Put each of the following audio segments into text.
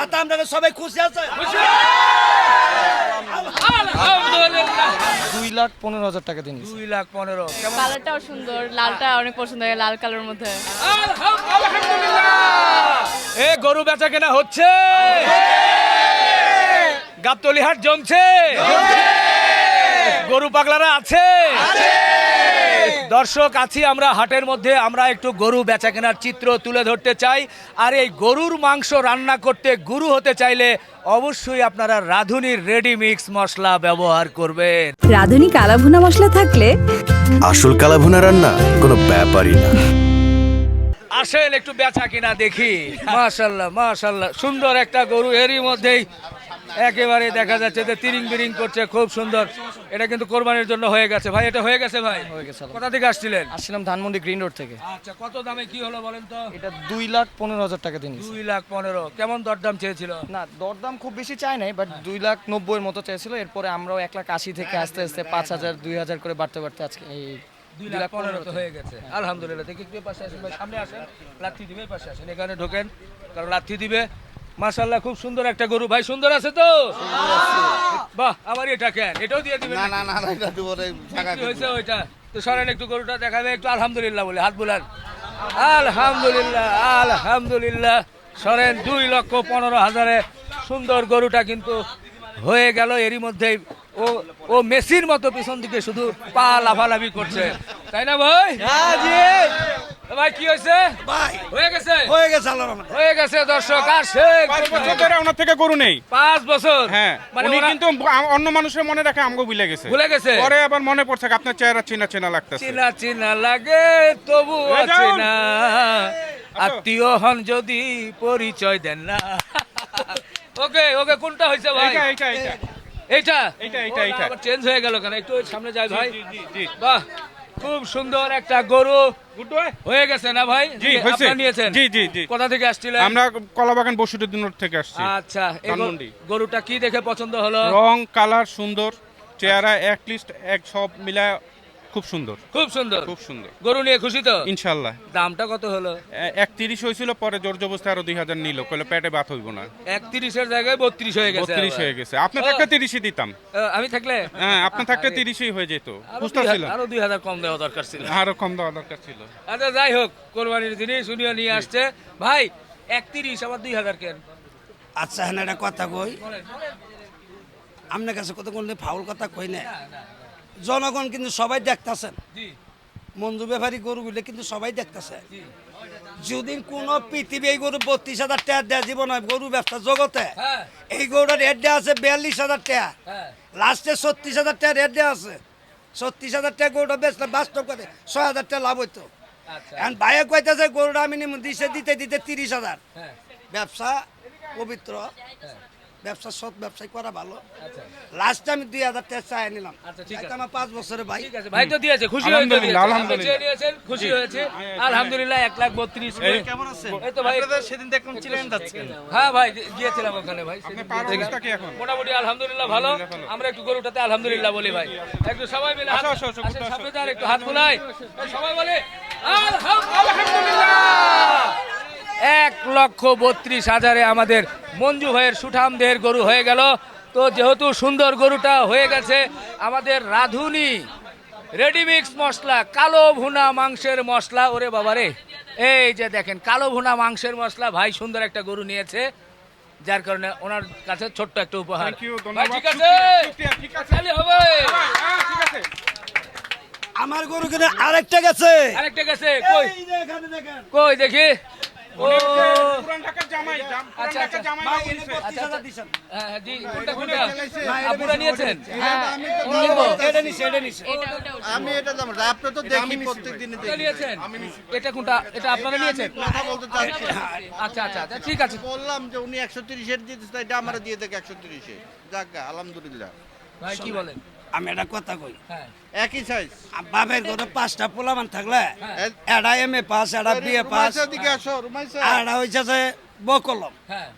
মাতা আপনারা সবাই খুশি আছে? আলহামদুলিল্লাহ। 2,15,000 টাকা দিন 2,15,000 কেমন? কালারটাও সুন্দর, লালটা অনেক পছন্দ হয়, লাল কালারের মধ্যে। আলহামদুলিল্লাহ। এ গরু বেচা কেনা হচ্ছে, গাবতলী হাট জমছে, গরু পাগলারা আছে। দর্শক আছি আমরা হাটের মধ্যে, আমরা একটু গরু বেচা কেনার চিত্র তুলে ধরতে চাই। আর এই গরুর মাংস রান্না করতে গুরু হতে চাইলে অবশ্যই আপনারা রাঁধুনির রেডি মিক্স মশলা ব্যবহার করবেন। রাঁধুনি কালাভুনা মশলা থাকলে আসল কালাভুনা রান্না কোনো ব্যাপারই না। আসেন একটু বেচা কিনা দেখি। মাশাল্লাহ মাশাল্লাহ, সুন্দর একটা গরু, এরই মধ্যেই একেবারে দেখা যাচ্ছে যে তিরিং বিরিং করছে, খুব সুন্দর। এটা কিন্তু কোরবানির জন্য হয়ে গেছে ভাই, এটা হয়ে গেছে ভাই? হয়ে গেছে। কোথা থেকে আসছিলেন? আসছিলাম ধানমন্ডি গ্রিন রোড থেকে। আচ্ছা, কত দামে কি হলো বলেন তো? এটা 2,15,000 টাকা দিন। 2,15,000 কেমন দরদাম চেয়েছিল? না, দরদাম খুব বেশি চাই নাই, বাট 2,90,000 এর মতো চাইছিল। এরপরে আমরাও 1,80,000 থেকে আস্তে আস্তে 5,000 2,000 করে বাড়তে বাড়তে আজকে এই 2,15,000 তো হয়ে গেছে। আলহামদুলিল্লাহ। দেখি একটু পাশে আসেন ভাই, সামনে আসেন, লাথি দিবে পাশে আসেন, এখানে ঢোকেন, কারণ লাথি দিবে। মাশাআল্লাহ, খুব সুন্দর একটা গরু ভাই, সুন্দর আছে তো? বাহ, আবার এটা কেন? এটাও দিয়ে দিবেন? না না না, এটা দেব রে, কি হইছে ওইটা? তো সরেন একটু, গরুটা দেখাবে একটু। আলহামদুলিল্লাহ বলে হাত বুলান। আলহামদুলিল্লাহ আলহামদুলিল্লাহ। সরেন। 2,15,000 সুন্দর গরুটা কিন্তু হয়ে গেল। এরই মধ্যেই ও ও মেসির মতো পিছন দিকে শুধু পা লাফালাফি করছে, তাই না ভাই? হ্যাঁ জি ভাই কি হয়েছে ভাই, হয়ে গেছে? হয়ে গেছে আল্লাহর রহমতে। হয়ে গেছে দর্শক। আসেন। 5 বছর ধরে ওনার থেকে গরু নেই। 5 বছর? হ্যাঁ, মানে উনি ওরা- কিন্তু অন্য মানুষের মনে রাখে, আমগো ভুলে গেছে। ভুলে গেছে? পরে আবার মনে পড়ছে আপনার চেহারা চেনা চেনা লাগতেছে। চিনা চিনা লাগে তবু এই যাও। চিনা, আত্মীয় হন যদি পরিচয় দেন না। ওকে ওকে, কোনটা হয়েছে ভাই? এইটা এইটা এইটা এইটা এইটা, এইটা, এইটা। চেঞ্জ হয়ে গেল কেন? একটু সামনে যাই ভাই। জি, জি, জি। বাহ, খুব সুন্দর একটা গরু গুড বয়। হয়ে গেছে না ভাই? জি, হয়েছে। আপনারা নিয়েছেন? জি, জি, জি। কোথা থেকে আসছিলেন? আমরা কলাবাগান বসুরুদ্দিন রোড থেকে আসছি। আচ্ছা, এই ধানমন্ডি। গরুটা কি দেখে পছন্দ হলো? রং কালার সুন্দর, চেহারা এক লিস্ট এক, সব মিলায় খুব সুন্দর, খুব সুন্দর। খুব সুন্দর। গরু নিয়ে খুশি তো? ইনশাল্লাহ। দামটা কত হলো? 31 হয়েছিল, পরে জোর জবস্থায় আরো 2,000 নিল, কইলো পেটে বাত হইব না। 31 এর জায়গায় 32 হয়ে গেছে। 32 হয়ে গেছে। আপনি থাকলে 30 দিতাম। আমি থাকলে? হ্যাঁ, আপনি থাকলে 30 হয়ে যেত। বুঝতেছিলাম আরো 2,000 কম দেওয়া দরকার ছিল। আরো কম দেওয়া দরকার ছিল। আচ্ছা, যাই হোক, কোরবানির জিনিস উনিও নিয়ে আসছে ভাই। 31 আবার 2,000 কেন? আচ্ছা, হ্যাঁ একটা কথা কই, আপনার কাছে কত করলে ফাউল কথা কই না। জনগণ কিন্তু সবাই দেখতেছেন, জি মঞ্জু ব্যাপারী গরুগুলো কিন্তু সবাই দেখতেছে। যদি কোনো পৃথিবী এই গরু 32,000 টাকা দেয় জীবন গরু ব্যবসা জগতে, হ্যাঁ এই গরুটার রেট দেওয়া আছে 42,000 টাকা, হ্যাঁ। লাস্টে 36,000 টাকা রেট দেওয়া আছে। 36,000 টাকা গরুটা বেচলে বাস্তব করে 6,000 টাকা লাভ হইতো। আচ্ছা, এখন ভাইয়া কইতেছে গরুটা আমি নিমু, দিতে 30,000। হ্যাঁ ব্যবসা পবিত্র, ব্যবসা সৎ ব্যবসায় করা ভালো। আচ্ছা লাস্টে আমি 2,000 টাকা চাই নিলাম। আচ্ছা, ঠিক এটা আছে। আমার 5 বছরের ভাই। ঠিক আছে ভাই, তো দিয়েছে, খুশি হয়েছে? আলহামদুলিল্লাহ, আলহামদুলিল্লাহ। নিয়েছেন, খুশি হয়েছে আলহামদুলিল্লাহ। 1,32,000 কেমন আছেন? এই তো ভাই, সেদিন দেখলাম ছিলেন যাচ্ছেন। হ্যাঁ ভাই, গিয়েছিলাম ওখানে ভাই। আপনি পার অবস্থা কি এখন? মোটামুটি আলহামদুলিল্লাহ ভালো। আমরা একটু গরুটাতে আলহামদুলিল্লাহ বলি ভাই, একটু সবাই মিলে হাত- আসো, আসো, আসো, আসেন, আসো। সামনে যান, একটু হাত বুলাই, সবাই বলে আলহামদুলিল্লাহ। 1,32,000 আমাদের মঞ্জু ভাইয়ের সুঠামদের গরু হয়ে গেল। তো যেহেতু সুন্দর গরুটা হয়ে গেছে, আমাদের রাঁধুনি রেডিমিক্স মশলা, কালো ভুনা মাংসের মশলা, ওরে বাবারে, এই যে দেখেন কালো ভুনা মাংসের মশলা, ভাই সুন্দর একটা গরু নিয়েছে, যার কারণে ওনার কাছে ছোট্ট একটা উপহার। Thank you, ভাই, ধন্যবাদ। ঠিক আছে, শুকরিয়া, ঠিক আছে। তাহলে হবে। হ্যাঁ, ঠিক আছে। আমার গরু কিনে আরেকটা গেছে। আরেকটা গেছে কই? এই যে এখানে দেখেন। কই দেখি। ও পুরান ঢাকার জামাই, পুরান আচ্ছা, ঢাকার আচ্ছা। জামাই ভাই, বাবু এটা দিছে। 32,000 দিছেন। হ্যাঁ, হ্যাঁ, জি, কোনটা কোনটা? না, এটা আপুরা বেশি নিয়েছেন? হ্যাঁ, এটা নিছে, এটা নিছে। আমি এটা জানো না, আপনি তো দেখি প্রত্যেকদিনই কোনটা দেখি। নিয়েছেন? এটা কোনটা? এটা আপনারা নিয়েছেন? কথা বলতে চাচ্ছি। আচ্ছা আচ্ছা আচ্ছা, ঠিক আছে বললাম যে উনি 130 এর দিতে, এটা আমরা দিয়ে দেখ 130 এ। যাক গা, আলহামদুলিল্লাহ। ভাই, কি বলেন? আমি একটা কথা কই, হ্যাঁ একই সাইজ। বাপের ঘরে 5টা পোলামান থাকলে হ্যাঁ। এটা এমএ পাস, এটা বিএ পাস, রুমাইসা দিকে আসো, রুমাইসা। আর এটা হইছে যে বকলম। হ্যাঁ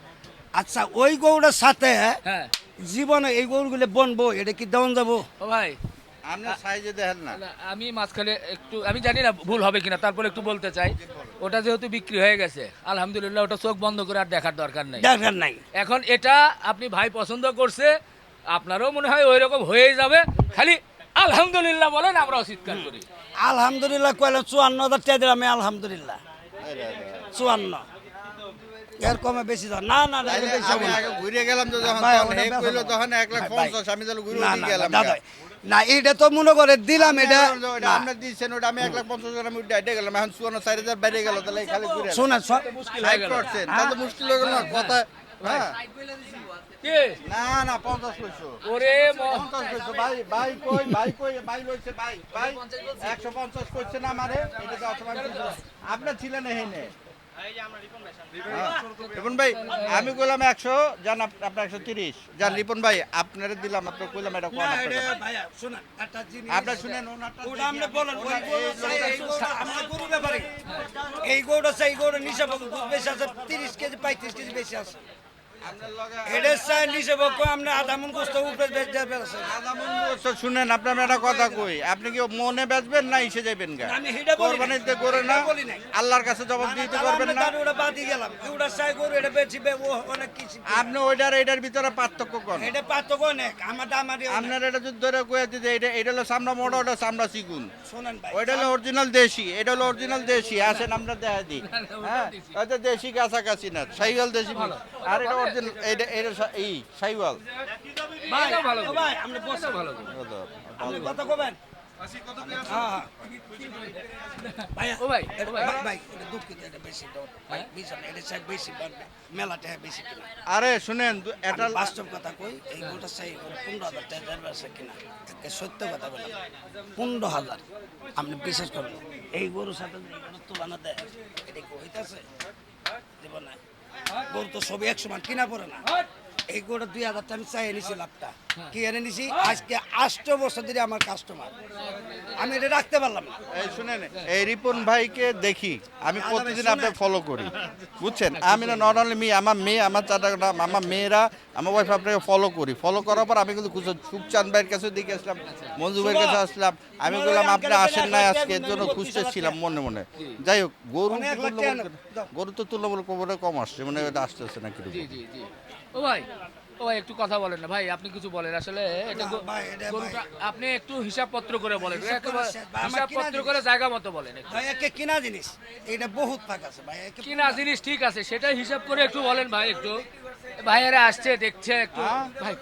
আচ্ছা, ওই গরুটার সাথে হ্যাঁ। জীবনে এই গরুগুলো বনবো, এটা কি দেওয়ান যাবো? ও ভাই, আপনি সাইজে দেখেন না। আমি মাঝখানে একটু, আমি জানি না ভুল হবে কিনা, তারপরে একটু বলতে চাই। ওটা যেহেতু বিক্রি হয়ে গেছে আলহামদুলিল্লাহ, ওটা চোখ বন্ধ করে আর দেখার দরকার নাই। দরকার নাই। এখন এটা আপনি ভাই পছন্দ করছে, আপনারও মনে হয় ওই রকম হয়েই যাবে, খালি আলহামদুলিল্লাহ বলেন, আমরাও চিৎকার করি। আলহামদুলিল্লাহ কইলাম 54,000 টাকা দিলাম, আমি আলহামদুলিল্লাহ 54। এর কমে বেশি দাও না, না না, এর বেশি আমি হবে না। আগে ঘুরে গেলাম তো যখন ভাই, তখন ওটা হে বেচা কইলো না। তখন 1,50,000 আমি তাহলে ঘুরে না, দিয়ে না, গেলাম দাদা, না এটা তো মনে করে দিলাম, এটা ওটা না। আমরা দিয়েছেন, ওটা আমি 1,50,000 আমি উঠে হেঁটে গেলাম, এখন 54,000 বাইরে গেল, তাহলে এই খালি ঘুরে শোনেন সব মুশকিল হয়ে গেল। 60%, তাহলে মুশকিল হয়ে গেল না কথা। হ্যাঁ কে? না না 50 কইছো, ওরে 50 কইছো ভাই, ভাই কই, ভাই লইছে, ভাই 150 কইছে না আমারে, এটা তো অসমান কিছু না। আপনার ছিলেন এখানে রিপন ভাই, আমি কইলাম 100, জান আপনার 130, জান রিপন ভাই আপনারে দিলাম, আপনার কইলাম এটা কোন না, আপনার এটা ভাইয়া, শোনেন, একটা জিনিস আপনার শুনেন, ওনারটা ওটা আপনি বলেন, ওই গরু চাই, এই গরু, আমরা গরু ব্যাপারী। এই গরুটা চাই, এই গরুটা নিচে দুধ বেশি আছে, 30 কেজি 35 কেজি বেশি আছে। আপনার লগে এটা চাই নিচে বকো, আমরা আধা মন গোস্ত উপরে বেচতে আছে। শুনেন, আপনার একটা কথা কই, আপনি কি মনে বেচবেন না ইসে যাবেন গা? আমি এটা বলি নাই। কোরবানিতে করে না, এটা বলি নাই। আল্লাহর কাছে জবাব দিতে পারবেন না। ওটা বাদি গেলাম, ওটা চাই গরু, এটা বেশি ও অনেক কিছু। আপনি ওইটার এটার ভিতরে পার্থক্য কোন? এটা পার্থক্য অনেক, আমারটা আমারই অনেক। আপনার এটা যদি ধরে কয়ে দিতে, এটা হলো সামনা মোড়া, ওটা সামনা চিগুন, শোনেন ভাই, ওইটা হলো অরিজিনাল দেশি, এটা হলো অরিজিনাল দেশি। আসেন আমরা দেখা দিই, হ্যাঁ এটা দেশি কাছাকাছি না, সাইওয়াল দেশি, আর এটা অরিজিনাল, এটা এই সাইওয়াল। ভাই, এটা ভালো ও ভাই, আমরা বসে ভালো। আপনি কথা কবেন? হ্যাঁ, হ্যাঁ। ভাইয়া, ও ভাই, এটা ও ভাই। ভাই, এটা দুঃখিত, এটা বেশি দাও। ভাই, বেশি না, এটা চাই বেশি বাড়বে, মেলাটা বেশি কিনা। আরে শুনেন, এটা আমি বাস্তব কথা কই, এই গোটা চাই 15,000 টাকা দেড় আছে কিনা, একে সত্য কথা বললাম, 15,000 আপনি বিশ্বাস করবেন। এই গরুর সাথে যে এই গরুর তুলনা দেয়, এটা কি হইতাছে? দেব না, গরু তো সবই 100 মান কিনা পড়ে না। এই গরুটা 2,000 টাকা আমি চাই এনেছি, লাভটা কি এনে নিছি, আজকে 8 বছর ধরে আমার কাস্টমার, আমি এটা রাখতে পারলাম না। এই শুনেন, এই রিপন ভাইকে দেখি আমি প্রতিদিন আপনাকে ফলো করি, বুঝছেন? আমি না নট অনলি মি, আমার মেয়ে, আমার চারটা, আমার মেয়েরা, আমার ওয়াইফ আপনাকে ফলো করি। ফলো করার পর আমি কিন্তু সুখচাঁদ ভাইয়ের কাছে দেখে আসলাম, মঞ্জু ভাইয়ের কাছে আসলাম, আমি বললাম আপনি আসেন নাই আজকে, এর জন্য খুঁজতেছিলাম মনে মনে। যাই হোক, গরু তো তুলনামূলক কম আসছে, মানে এটা আসতেছে না কি? জি জি জি। ও ভাই, ও ভাই একটু কথা বলেন না ভাই, আপনি কিছু বলেন আসলে এটা না, ভাই, এটা গরুটা আপনি একটু হিসাবপত্র করে বলেন, হিসাব করে শেষ, ভাই, আমার কিনা হিসাবপত্র করে জায়গা মতো বলেন একটু। ভাই, একে কিনা জিনিস, এটা বহুত পাক আছে ভাই, একে কিনা জিনিস ঠিক আছে, সেটা হিসাব করে একটু বলেন ভাই, একটু ভাইয়েরা আসছে দেখছে একটু ভাই।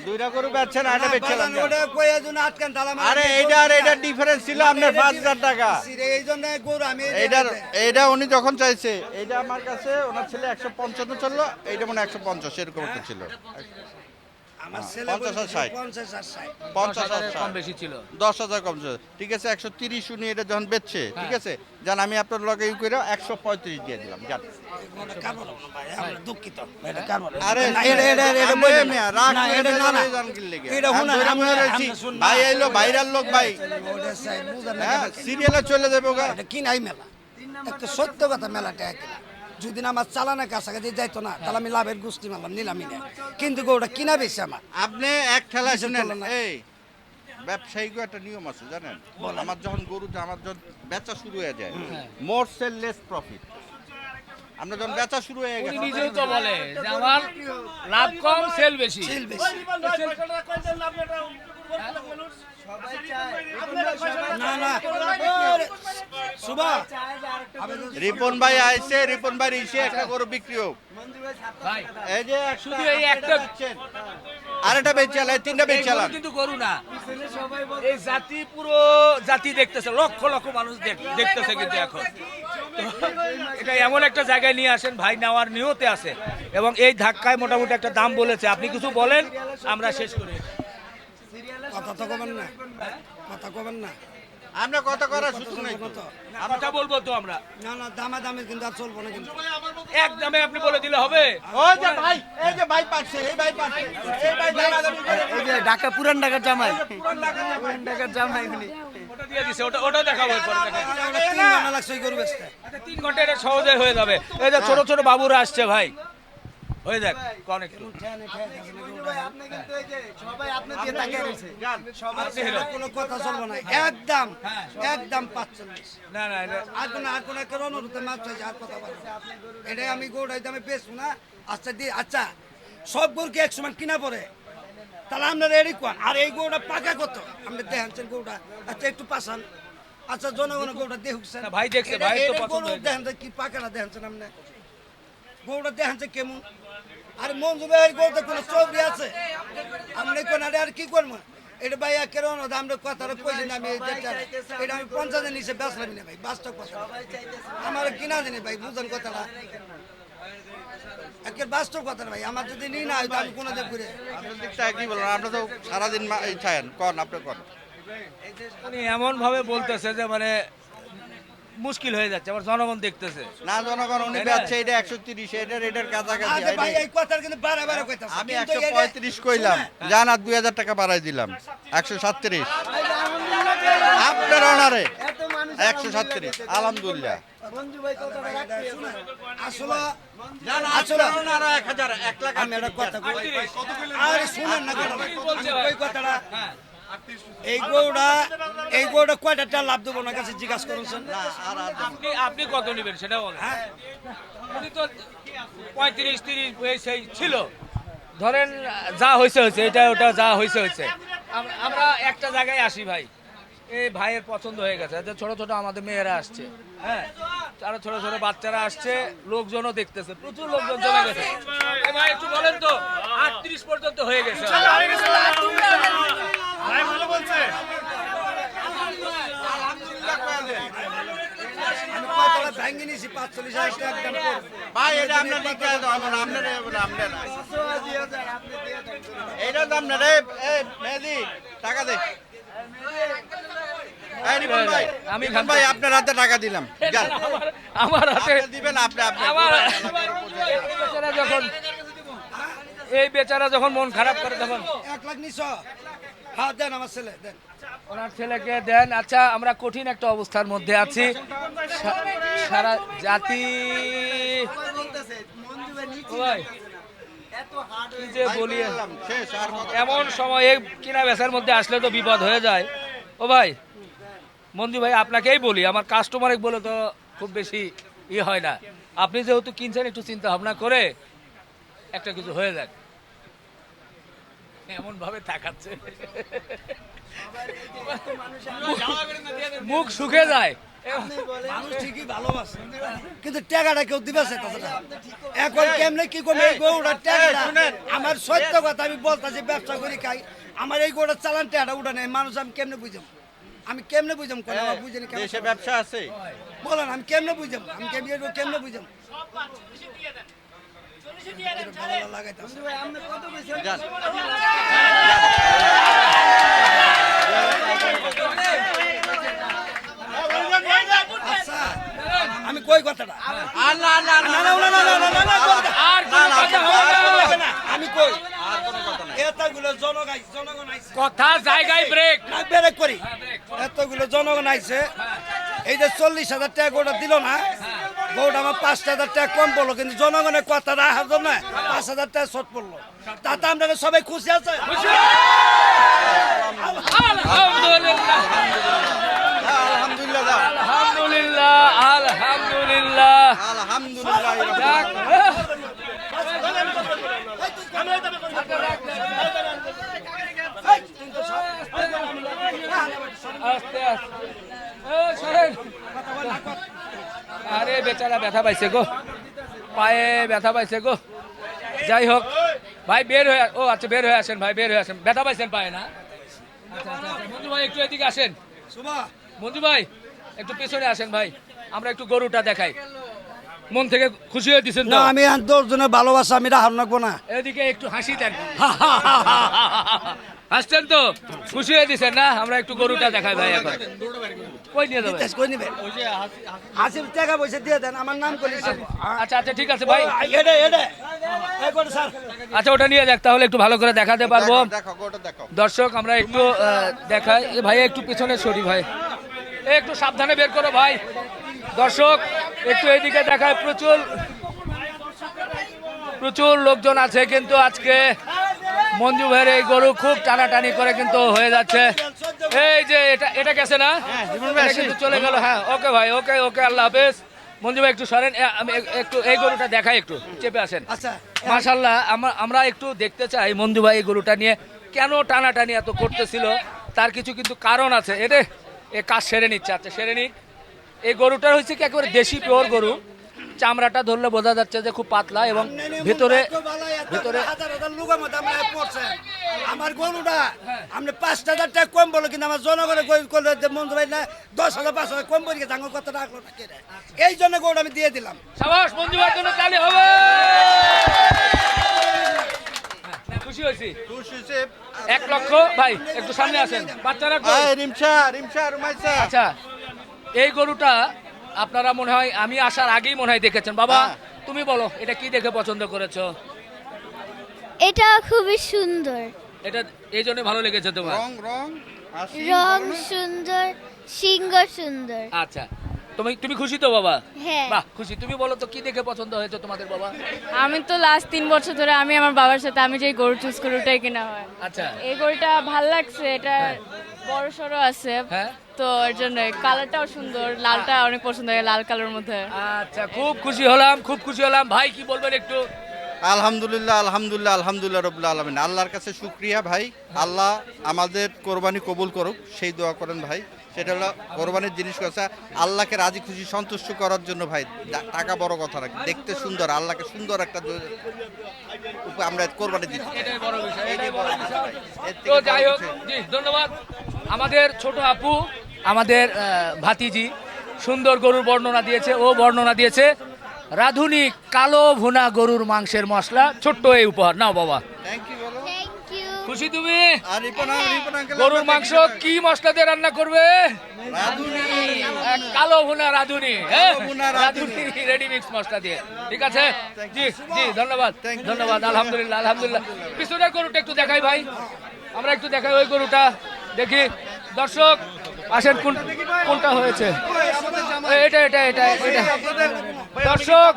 দুইটা গরু বেচছেন, আটা বেচছিলাম। ওটা কইয়া জন্য আটকান তালা মারা। আরে এইটা আর এইটার ডিফারেন্স ছিল আপনার 5,000 টাকা। এই জন্য গরু আমি এইটা উনি যখন চাইছে, এইটা আমার কাছে ওনার ছেলে 155 চললো, এইটা মনে 150 এরকম একটা ছিল। আমার ছেলে 50 আর 60। 50 আর 60। 50 আর কম 60, বেশি ছিল। 10,000 কম ছিল। ঠিক আছে, 130 উনি এটা যখন বেচছে, ঠিক আছে, জান আমি আপনার লগে ই করে 135 দিয়ে দিলাম, জান। এটা কার বলো না ভাই, আমরা দুঃখিত। এটা কার বলো? আরে না, এটা আমি বলবেন মিয়া, না। রাগ না, করে এটা না, না। জান কি লেগে? এটা আমি শুনেন, ধরে আমরা- মনে রয়েছি, আমরা শুন না। ভাই আইলো, ভাইরাল লোক ভাই, ওটা চাই, বুঝেন না হ্যাঁ কেন? সিরিয়ালে চলে যাবো গা। এটা কিনাই মেলা, একটা সত্য কথা, মেলাটা কিনা। যদি না আমার চালানা কাছাকাছি যাইতো না, তাহলে আমি লাভের গোষ্ঠী মারলাম, নিলামই না। কিন্তু ওটা কিনা বেশি আমার। আপনি এক ঠেলা কিসের শুনেন, তুলনা? এই ব্যবসায়িক একটা নিয়ম আছে জানেন, আমার যখন গরু, আমার যখন বেচা শুরু হয়ে যায়, মোর সেল লেস প্রফিট। আমরা যখন বেচা শুরু হয়ে উনি গেছে, নিজেও তো বলে যে আমার লাভ কম সেল বেশি। সেল বেশি। না না সুবা, রিপন ভাই আইছে, রিপন ভাই এসে একটা গরু বিক্রি হোক, ভাই এই যে শুধু এই একটা আরেকটা বেচালা, তিনটা এই বেচালা। গরু কিন্তু গরু না, এই জাতি পুরো জাতি দেখতেছে, লক্ষ লক্ষ মানুষ দেখতেছে কিন্তু এখন। তো এটা এমন একটা জায়গায় নিয়ে আসেন, ভাই নেওয়ার নিয়তে আছে, এবং এই ধাক্কায় মোটামুটি একটা দাম বলেছে। আপনি কিছু বলেন, আমরা শেষ করি। কথা তো কবেন না, কথা কবেন না। আমরা কথা করার সুযোগ নাই তো। তো। কথা বলবো তো আমরা, না না, দামে দামে কিন্তু আর চলবো না কিন্তু। এক দামে আপনি বলে দিলে হবে। ওই যে ভাই, এই যে ভাই পাচ্ছে, এই ভাই পাচ্ছে, এই ভাই দামাদামি করে। এই যে ঢাকা পুরান ঢাকার জামাই, পুরান ঢাকার জামাই উনি। ওটা দিয়ে দিছে, ওটা দেখাবো এরপরে দেখাবো। ওটা 3 ঘন্টা লাগছে ওই গরু বেচতে। আচ্ছা, 3 ঘন্টা এটা সহজে হয়ে যাবে। এই যে ছোট ছোট বাবুরা আসছে ভাই, হয়ে যাক কোন একটু কোনো কথা চলবো না, একদম একদম 45। না না আর কোনো একটা অনুরোধে মাছ চাইছে, আর কথা বলবো না। এটাই আমি গরুটাই দামে বেচবো না। আচ্ছা দি, আচ্ছা সব গরু কি এক সমান কিনা পড়ে? তাহলে আপনারা এরই কোন। আর এই গরুটা পাকা কত আপনি দেখাচ্ছেন গরুটা? আচ্ছা একটু পাশান। আচ্ছা জনগণ গরুটা দেখছেন, না, ভাই দেখছে, ভাই তো পছন্দ গরু হয়েছে। দেখেন কি পাকাটা দেখছেন আপনি? গরুটা দেখেন কেমন? আর মঞ্জু ভাইয়ের গরুতে কোনো চৌধুরী আছে? আপনি কোন আর কি করবো? এটা ভাই একের অনুরোধ, আমরা কথাটা কইছি না, আমি এটা আমি 50 নিচে বেচলাম না ভাই, বাস্তব কথা। আমার কিনা জানি ভাই, বুঝেন কথাটা, একের বাস্তব কথা ভাই। আমার যদি নি না হয় তো আমি কোনো দিক ঘুরে আপনার দিকটা কি বলবেন? আপনার তো সারাদিন চায়েন, কন আপনি কন। উনি এমন ভাবে বলতেছে যে মানে মুশকিল হয়ে যাচ্ছে, আবার জনগণ দেখতেছে। না জনগণ উনি বেচছে এটা 130, এটার কাছাকাছি। আচ্ছা ভাই এই কথার কিন্তু বারে কইতাছে। আমি 135 কইলাম, জান আর 2000 টাকা বাড়াই দিলাম, 137। আপনার অনারে 137, আলহামদুলিল্লাহ। আসলে আসলে ওনারা 1000, 1 লাখ। আমি একটা কথা কই, আরে শুনেন না কথা, ওই কথাটা এই গরুটা কয়টা টাকা লাভ দেবো না কাছে জিজ্ঞাসা করছেন? আপনি কত নেবেন সেটা বলেন। উনি তো 35-30 সেই ছিল, ধরেন যা হয়েছে হয়েছে, এটা ওটা যা হয়েছে হয়েছে। আমরা একটা জায়গায় আসি ভাই, এই ভাইয়ের পছন্দ হয়ে গেছে, যে ছোট ছোট আমাদের মেয়েরা আসছে, হ্যাঁ আরো ছোট ছোট বাচ্চারা আসছে, লোকজনও দেখতেছে, প্রচুর লোকজন জমে গেছে। এই ভাই একটু বলেন তো, 38 পর্যন্ত হয়ে গেছে। আমি কয়টা ভেঙে নিয়েছি, 45,000 টাকা একদম করবো। ভাই এটা আপনার দিকে আপনার এইটা দাম না রে। এই মেহেদি টাকা দে। এই রিপন ভাই, আমি রিপন ভাই আপনার হাতে টাকা দিলাম, যান। আমার হাতে আপনি দিবেন, আপনি আমার বেচারা যখন এই বেচারা যখন মন খারাপ করে তখন 1 লাখ নিছ? হ্যাঁ দেন, আমার ছেলে দেন। ওনার ছেলেকে দেন। আচ্ছা আমরা কঠিন একটা অবস্থার মধ্যে আছি, সারা জাতি ওই, কি যে বলি, শেষ আর কথা। এমন সময়ে কিনা বেচার মধ্যে আসলে তো বিপদ হয়ে যায়। ও ভাই মঞ্জু ভাই, আপনাকেই বলি, আমার কাস্টমারে বলে তো খুব বেশি হয় না। আপনি যেহেতু কিনছেন, একটু চিন্তা ভাবনা করে একটা কিছু হয়ে যাক। এমন ভাবে তাকাচ্ছে, মুখ শুকে যায়। মানুষ ঠিকই ভালোবাসে, কিন্তু টাকাটা কেউ দিবে সে কথাটা। এখন কেমনে কি করবে এই গরুটার টাকাটা? আমার সত্য কথা আমি বলতেছি, ব্যবসা করি খাই, আমার এই গরুটার চালান টাকাটা উঠে নেই। মানুষ আমি কেমনে বুঝাম? আমি কেমনে বুঝাম? কোন আমার বুঝেনি কেমন দেশে ব্যবসা আছে, বলেন, আমি কেমনে বুঝাম? আমি কেমনে বুঝাম? লাগাইতাম যান। আচ্ছা আমি কই কথাটা? আর না না না না, না, না, না, না, না, না, না, কথা- আর কোনো কথা হবে না। আমি কই এতগুলো জনগণ আইছে, কথা জায়গায় ব্রেক। না ব্রেক করি, এতগুলো জনগণ আইছে, এই যে 40,000 টাকা গরুটা দিল না, গরুটা আমার 5,000 টাকা কম পড়লো, কিন্তু জনগণের কথা রাখার জন্য 5,000 টাকা শর্ট পড়লো। তাতে আমরা সবাই খুশি আছে। আলহামদুলিল্লাহ, আলহামদুলিল্লাহ দাও। আলহামদুলিল্লাহ, আলহামদুলিল্লাহ। আলহামদুলিল্লাহ। যাক, আস্তে আস্তে। ও, সরেন। আরে বেচারা ব্যথা পাইছে গো, পায়ে ব্যথা পাইছে গো। যাই হোক ভাই, বের হয়ে আচ্ছা বের হয়ে আসেন ভাই, বের হয়ে আসেন। ব্যথা পাইছেন পায়ে না? আচ্ছা আচ্ছা আচ্ছা। মঞ্জু ভাই একটু এদিকে আসেন। শুভা মঞ্জু ভাই একটু পেছনে আসেন ভাই, আমরা একটু গরুটা দেখাই। মন থেকে খুশি হয়ে দিচ্ছেন না, তো? আমি 10 জনের ভালোবাসা আমি রাহার রাখবো না। এদিকে একটু হাসি দেন। হাসছেন তো? খুশি হয়ে দিচ্ছেন না? আমরা একটু গরুটা দেখাই ভাই এখন। কই নিয়ে যাবেন? কই নিবে? হাসির টাকা পয়সা দিয়ে দেন, আমার নাম করে আচ্ছা আচ্ছা ঠিক আছে ভাই। স্যার আচ্ছা ওটা নিয়ে যাক, তাহলে একটু ভালো করে দেখাতে পারবো। দেখো গোটা দেখো। দর্শক আমরা একটু দেখাই। এ ভাই একটু পিছনে সরি ভাই, একটু সাবধানে বের করো ভাই। দর্শক একটু এইদিকে দেখায়, প্রচুর প্রচুর লোকজন আছে, কিন্তু আজকে মঞ্জু ভাইয়ের এই গরু খুব টানাটানি করে কিন্তু হয়ে যাচ্ছে। এই যে এটা গেছে না, এটা কিন্তু চলে গেল। হ্যাঁ, ওকে ভাই, ওকে ওকে, আল্লাহ হাফেজ। মঞ্জু ভাই একটু সরেন, আমি একটু এই গরুটা দেখাই, একটু চেপে আসেন। আচ্ছা, মাশাল্লাহ, আমরা একটু দেখতে চাই মঞ্জু ভাই এই গরুটা নিয়ে কেন টানাটানি এত করতেছিল, তার কিছু কিন্তু কারণ আছে। এ কাজ সেরে নিচ্ছে, আচ্ছা সেরে নিক। এই গরুটার হচ্ছে কি একেবারে দেশি পিওর গরু, চামড়াটা ধরলে বোঝা যাচ্ছে যে খুব পাতলা এবং ভেতরে হাজার হাজার লোকের মধ্যে আমরা পড়ছে। আমার গরুটা আপনি 5,000 টাকা কম বলো, কিন্তু আমার জনগণের করলে মঞ্জু ভাই না 10,000 5,000 কম বলি গেছে, আমার কথা রাখলো না কেটে, এই জন্য গরুটা আমি দিয়ে দিলাম। সাবাস, মঞ্জু ভাইয়ের জন্য তালি হবে। খুশি হয়েছি। 1 লক্ষ ভাই, একটু সামনে আসেন, বাচ্চারা কই? আচ্ছা, এই গরুটা আপনারা মনে হয় আমি আসার আগেই মনে হয় দেখেছেন। বাবা তুমি বলো, এটা কি দেখে পছন্দ করেছো? এটা খুবই সুন্দর, এটা এই জন্য ভালো লেগেছে তোমার? রং সুন্দর, সিংহ সুন্দর। আচ্ছা, তুমি খুশি তো বাবা? হ্যাঁ। বাহ, খুশি। তুমি বলো তো কি দেখে পছন্দ হয়েছে তোমাদের বাবা? আমি তো লাস্ট 3 বছর ধরে আমি আমার বাবার সাথে আমি যে গরু চুজ করি ওটাই কেনা হয়। আচ্ছা, এই গরুটা ভাল লাগছে, এটা বড় সড়ো আছে, হ্যাঁ। তো এর জন্য কালারটাও সুন্দর, লালটা অনেক পছন্দ হয়, লাল কালারের মধ্যে। আচ্ছা, খুব খুশি হলাম, খুব খুশি হলাম। ভাই কি বলবেন একটু? আলহামদুলিল্লাহ আলহামদুলিল্লাহ আলহামদুলিল্লাহ রব্বুল আলামিন। আল্লাহর কাছে শুকরিয়া ভাই, আল্লাহ আমাদের কোরবানি কবুল করুক, সেই দোয়া করেন ভাই। সেটা হলো কোরবানির জিনিস কথা, আল্লাহকে রাজি খুশি সন্তুষ্ট করার জন্য ভাই। টাকা বড় কথা না, দেখতে সুন্দর, আল্লাহকে সুন্দর একটা আমরা কোরবানি দিচ্ছি, এটাই বড় বিষয়, এটাই বড় বিষয় ভাই। এর থেকে তো বড় যাই হোক, কিছু জি ধন্যবাদ। আমাদের ছোট আপু, আমাদের ভাতিজি সুন্দর গরুর বর্ণনা দিয়েছে। ও বর্ণনা দিয়েছে রাধুনি কালো ভুনা গরুর মাংসের মশলা, ছোট্ট এই উপহার। নাও বাবা, থ্যাংক ইউ বলো। Thank you. খুশি তুমি? আর রিপন আঙ্কেল গরুর মাংস কি মশলা দিয়ে রান্না করবে? কালো ভুনা রাধুনি, হ্যাঁ, রাধুনি রেডি মিক্স মশলা দিয়ে। ঠিক আছে, জি জি, ধন্যবাদ ধন্যবাদ। আলহামদুলিল্লাহ আলহামদুলিল্লাহ। পিছনের গরুটা একটু দেখাই ভাই, আমরা একটু দেখাই ওই গরুটা, দেখি। দর্শক আসেন, কোনটা হয়েছে? এটা এটা এটা এটা দর্শক,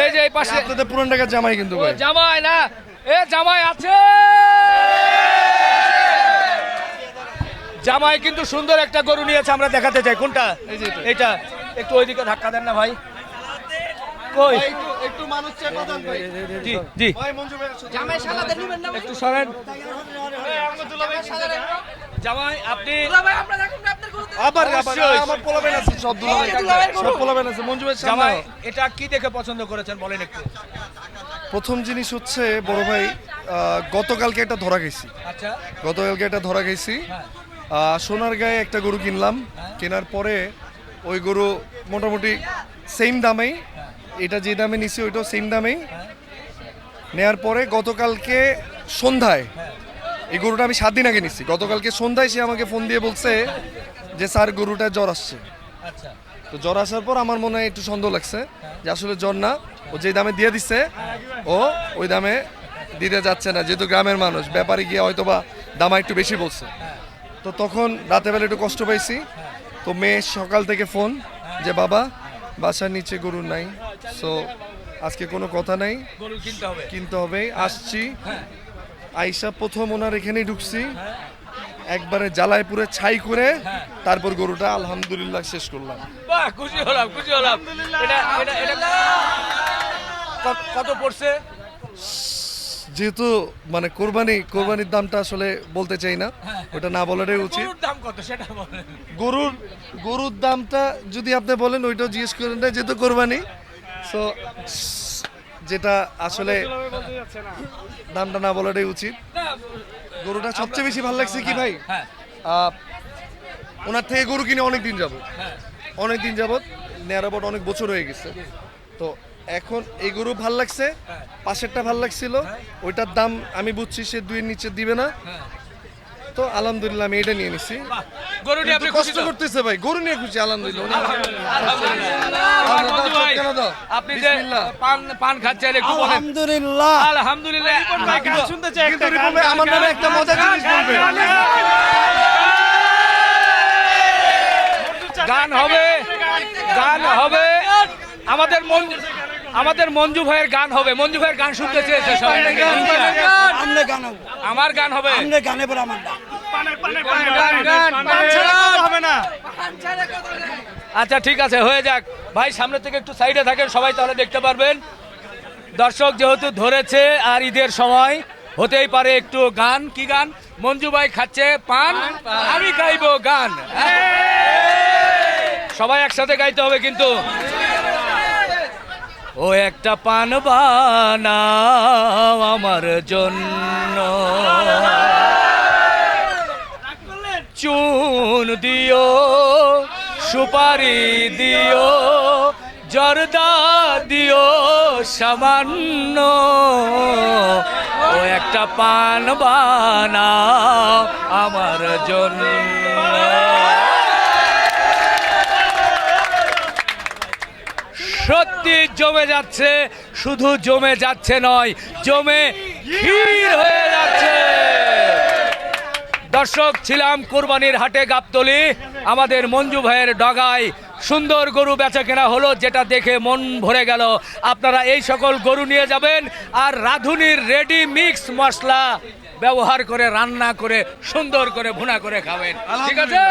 এই যে এই পাশে আপনাদের পুরান ঢাকার জামাই কিন্তু ও জামাই না, এ জামাই আছে, জামাই কিন্তু সুন্দর একটা গরু নিয়েছে, আমরা দেখাতে চাই। কোনটা? এটা একটু ওইদিকে ধাক্কা দেন না ভাই, কই একটু মানুষ চেপা দেন ভাই। জি জি, ভাই মঞ্জু ভাই একটু সরেন। জামাই আপনি আবার অবশ্যই। আমার পোলাবেন আছে, সব সব পোলাবেন আছে মঞ্জু ভাই। জামাই এটা কি দেখে পছন্দ করেছেন বলেন একটু? প্রথম জিনিস হচ্ছে বড় ভাই, গতকালকে একটা ধরা গেছি, আচ্ছা, গতকালকে একটা ধরা গেছি। সোনার গায়ে একটা গরু কিনলাম, কেনার পরে ওই গরু মোটামুটি সেম দামেই, এটা যে দামে নিছি ওইটাও সেম দামেই নেয়ার পরে গতকালকে সন্ধ্যায়, এই গরুটা আমি 7 দিন আগে নিছি, গতকালকে সন্ধ্যায় সে আমাকে ফোন দিয়ে বলছে যে স্যার গরুটা জ্বর আসছে। আচ্ছা, তো জ্বর আসার পর আমার মনে হয় একটু সন্দেহ লাগছে যে আসলে জ্বর না, ও যে দামে দিয়ে দিচ্ছে ও ওই দামে দিতে যাচ্ছে না, যেহেতু গ্রামের মানুষ, ব্যাপারে গিয়ে হয়তো বা দামা একটু বেশি বলছে। তো তখন রাতের বেলা একটু কষ্ট পাইছি। তো মেয়ে সকাল থেকে ফোন যে বাবা বাসার নিচে গরু নাই, সো আজকে কোনো কথা নাই, গরু কিনতে হবে। কিনতে হবে। আসছি, আইসা প্রথম ওনার এখানেই ঢুকছি, একবারে জ্বালায় পুরে ছাই করে তারপর গরুটা আলহামদুলিল্লাহ শেষ করলাম। বাহ, খুশি হলাম, খুশি হলাম। এটা এটা এটা কত পড়ছে? যেহেতু মানে কোরবানির দামটা আসলে বলতে চাই না, ওটা না বলাটাই উচিত। গরুর দাম কত সেটা বলেন। গরুর দামটা যদি আপনি বলেন ওইটাও জিজ্ঞেস করেন না, যেহেতু কোরবানি, সো যেটা আসলে দামটা না বলাটাই উচিত। গরুটা সবচেয়ে বেশি ভালো লাগছে কি ভাই, হ্যাঁ, ওনার থেকে গরু কিনে অনেক দিন যাবত নেয়ার আবার অনেক বছর হয়ে গেছে। তো এখন এই গরু ভাল লাগছে, পাশেরটা ভাল লাগছিল, ওইটার দাম আমি বুঝছি সে 2 এর নিচে দিবে না। তো আলহামদুলিল্লাহ আমি এটা নিয়ে নিছি। গরু নিয়ে আপনি কিন্তু খুশি কষ্ট তো? করতেছে ভাই, গরু নিয়ে খুশি আলহামদুলিল্লাহ। আপনি যে পান খাচ্ছেন একটু বলেন। আলহামদুলিল্লাহ আলহামদুলিল্লাহ। শুনতে চাই একটা গান, আমার নামে একটা মজার জিনিস বলবে। গান হবে, গান হবে। আমাদের আমাদের মঞ্জু ভাইয়ের গান হবে, মঞ্জু ভাইয়ের গান শুনতে চেয়েছে সবাই। আমনে গান হবো, আমার গান হবে। আমনে গানে পর আমার ডাক। আচ্ছা ঠিক আছে, হয়ে যাক ভাই, সামনে থেকে একটু সাইডে থাকেন সবাই, তাহলে দেখতে পারবেন। দর্শক যেহেতু ধরেছে আর ঈদের সময় হতেই পারে একটু গান। কি গান? মঞ্জু ভাই খাচ্ছে পান, আমি গাইবো গান। সবাই একসাথে গাইতে হবে কিন্তু। ও একটা পান বানাও আমার জন্য, চুন দিও, সুপারি দিও, জর্দা দিও সামান্য, ও একটা পান বানাও আমার জন্য। সত্যি জমে যাচ্ছে, শুধু জমে যাচ্ছে নয়, জমে ক্ষীর হয়ে যাচ্ছে। দর্শক, ছিলাম কুরবানির হাটে গাবতলী, আমাদের মঞ্জু ভাইয়ের ডগায় সুন্দর গরু বেচা কেনা হলো, যেটা দেখে মন ভরে গেল। আপনারা এই সকল গরু নিয়ে যাবেন আর রাঁধুনির রেডি মিক্স মশলা ব্যবহার করে রান্না করে সুন্দর করে ভুনা করে খাবেন, ঠিক আছে?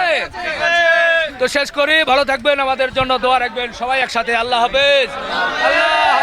তো শেষ করি, ভালো থাকবেন, আমাদের জন্য দোয়া রাখবেন সবাই একসাথে। আল্লাহ হাফেজ। আল্লাহ